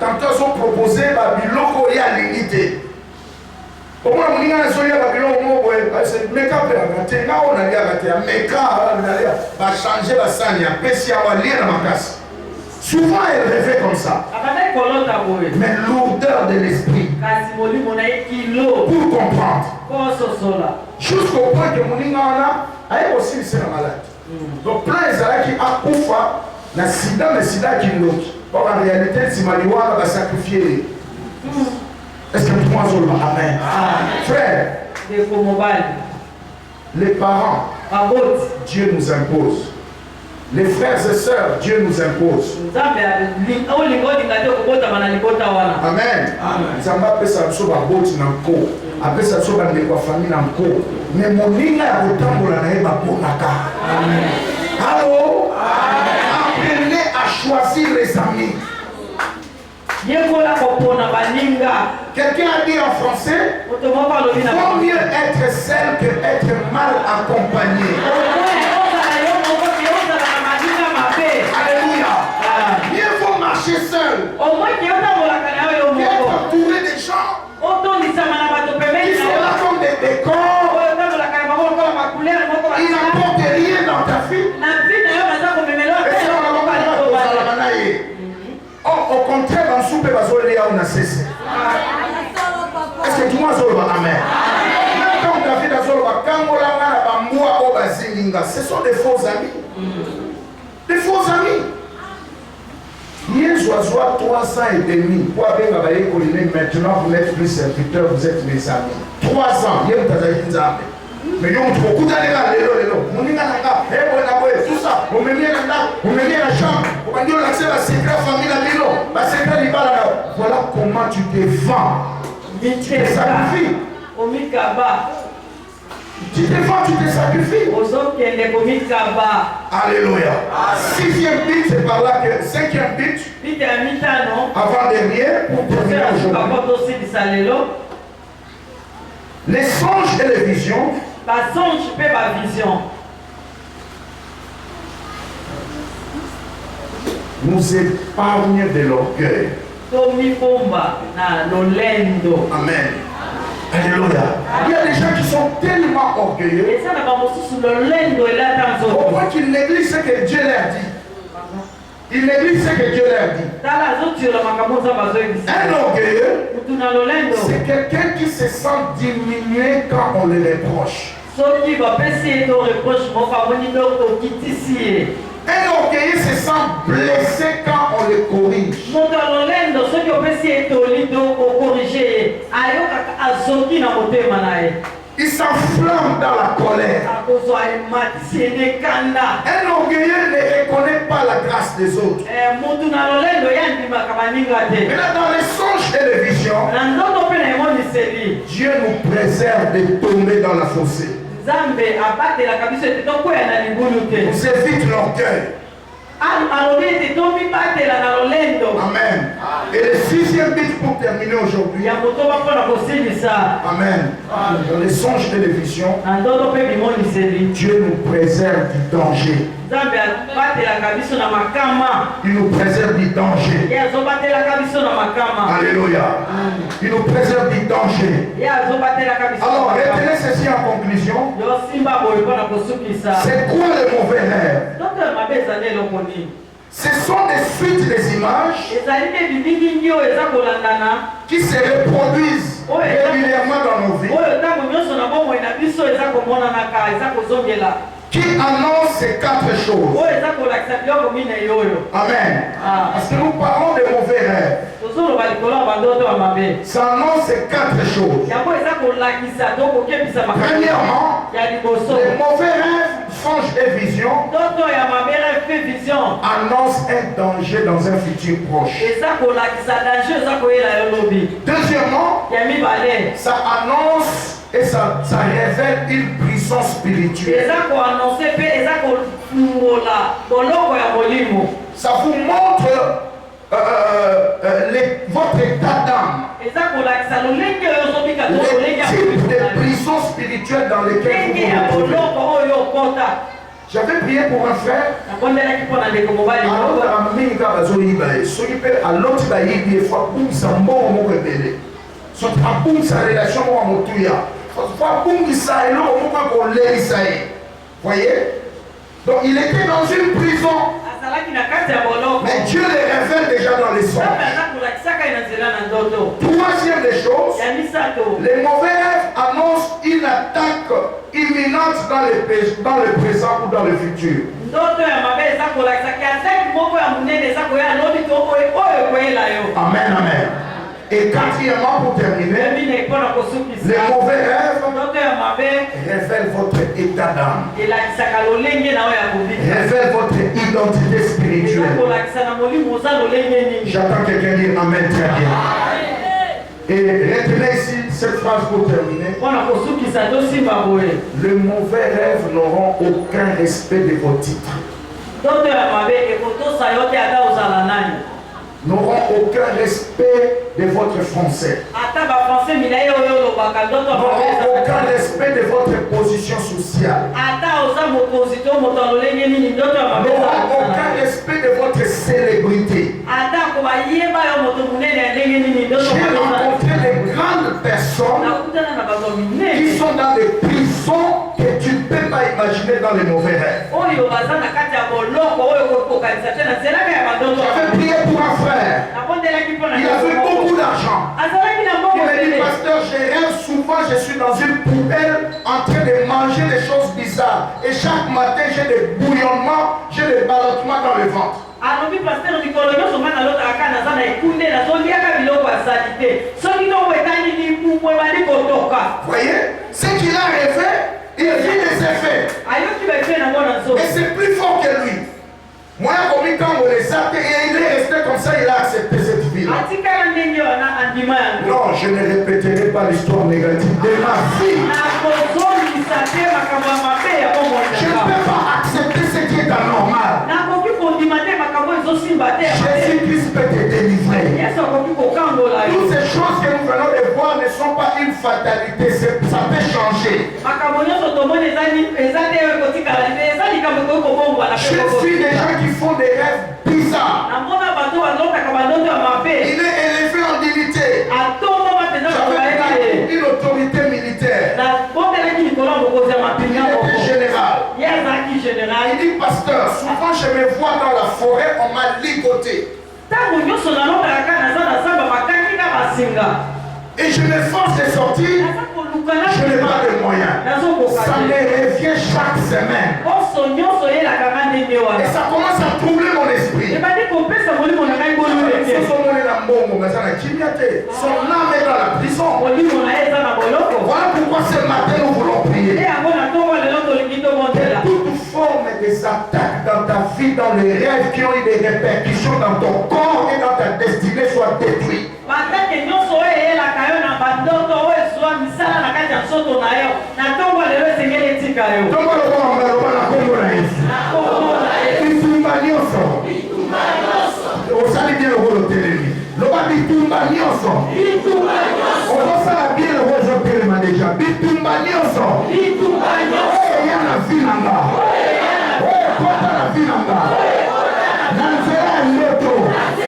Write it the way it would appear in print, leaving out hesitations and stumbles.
tantôt ils ont proposé Babiloko et à l'unité. Au moins, on a un soleil à Babiloko, c'est Meka, on a dit à Meka, va changer la salle, il y a Pessia, on va lire ma casse. Souvent, elle rêvait comme ça. Mais l'odeur de l'esprit, pour comprendre, jusqu'au point que Mouningana a aussi laissé la malade. Donc, plein de qui a poufa, na sida, mais sida qui l'autre. Donc, en réalité, si Maliwa va sacrifier. Est-ce que tout le monde a amen? Frère, les parents, Dieu nous impose. Les frères et sœurs, Dieu nous impose. Amen. Zamba pesa biso ba boti na nko. Apesa biso ba ndeko famille na nko. Mais moninga ya kotambola na ye ba bonaka. Amen. Allô? Apprenez à choisir les amis. Quelqu'un a dit en français, vaut mieux être seul que être mal accompagné. Alléluia. Mieux vaut marcher seul qu'être entouré des gens qui sont là comme des décors. Ils n'apportent rien dans ta vie. Au contraire, dans le soupe, on a cessé. Est-ce que tout le monde a amen? Quand David a dit, ce sont des faux amis. Des faux amis. Hier, je vois 3 ans et demi. Maintenant, vous n'êtes plus serviteurs, vous êtes mes amis. 3 ans. Hier, vous avez dit ça. Mais nous, beaucoup d'années là, tout ça, on met la chambre, on va dire l'accès à la secret famille, la secret du bal. Voilà comment tu te vends. Tu te sacrifies. Tu te vends, tu te sacrifies. Alléluia. 6e but, c'est par là que 5e but, avant-dernier, pour terminer aujourd'hui. Les songes et les visions. Nous épargnent de l'orgueil. Amen. Alléluia. Il y a des gens qui sont tellement orgueilleux au point qu'ils négligent ce que Dieu leur dit. Ils négligent ce que Dieu leur dit. Un orgueilleux, c'est quelqu'un qui se sent diminué quand on le reproche. Un orgueilleux se sent blessé quand on le corrige. Il s'enflamme dans la colère. Un orgueilleux ne reconnaît pas la grâce des autres. Maintenant, dans les songes et les visions, Dieu nous préserve de tomber dans la fossée. Vous évite l'orgueil. Amen. Et le 6e but pour terminer aujourd'hui. Amen. Dans les songes et les visions, Dieu nous préserve du danger. Il nous préserve du danger. Alléluia. Il nous préserve du danger. Alors, retenez ceci en conclusion. C'est quoi le mauvais rêve? Ce sont des suites des images qui se reproduisent régulièrement dans nos vies, qui annoncent ces 4 choses. Amen. Parce que nous parlons des mauvais rêves. Ça annonce ces 4 choses. Premièrement, les mauvais rêves, songes et visions annoncent un danger dans un futur proche. Deuxièmement, ça annonce et ça révèle une prison spirituelle. Ça vous montre votre état d'âme. Le type de prison spirituelle dans lequel vous vous retrouvez. J'avais prié pour un frère. Voyez? Donc il était dans une prison. Mais Dieu les révèle déjà dans les songes. Troisième des choses, les mauvais rêves annoncent une attaque imminente dans le présent ou dans le futur. Amen, amen. Et quatrièmement, pour terminer, les mauvais rêves révèlent votre état d'âme, révèlent votre identité spirituelle. J'attends quelqu'un dire Amen très bien. Et retenez ici cette phrase pour terminer. Les mauvais rêves n'auront aucun respect de vos titres. N'auront aucun respect de votre français. N'auront aucun respect de votre position sociale. N'auront aucun respect de votre célébrité. J'ai rencontré des grandes personnes qui sont dans des prisons que tu ne peux pas imaginer dans les mauvais rêves. J'avais prié pour un frère. Il avait beaucoup d'argent. Il m'a dit, pasteur, je rêve souvent, je suis dans une poubelle en train de manger des choses bizarres. Et chaque matin, j'ai des bouillonnements, j'ai des ballottements dans le ventre. Voyez, ce qu'il a rêvé, il vit des effets. Et c'est plus fort que lui. Moi, comme il quand on les a, et il est resté comme ça, il a accepté cette vie. Non, je ne répéterai pas l'histoire négative de ma vie. Je ne peux pas accepter ce qui est anormal. Jésus-Christ peut te délivrer. Toutes ces choses que nous venons de voir ne sont pas une fatalité, ça peut changer. Je suis des gens qui font des rêves bizarres. Il est élevé en dignité. J'avais une autorité militaire. Il était général. Il dit, pasteur, souvent je me vois dans la forêt, on m'a ligoté. Et je me force de sortir, je n'ai pas de moyens. Ça me revient chaque semaine. Et ça commence à troubler mon esprit. Son âme est dans la prison. Voilà pourquoi ce matin nous voulons prier. Toute forme des attaques dans ta vie, dans les rêves qui ont eu des répercussions dans ton corps et dans ta destinée soient détruits. Tombe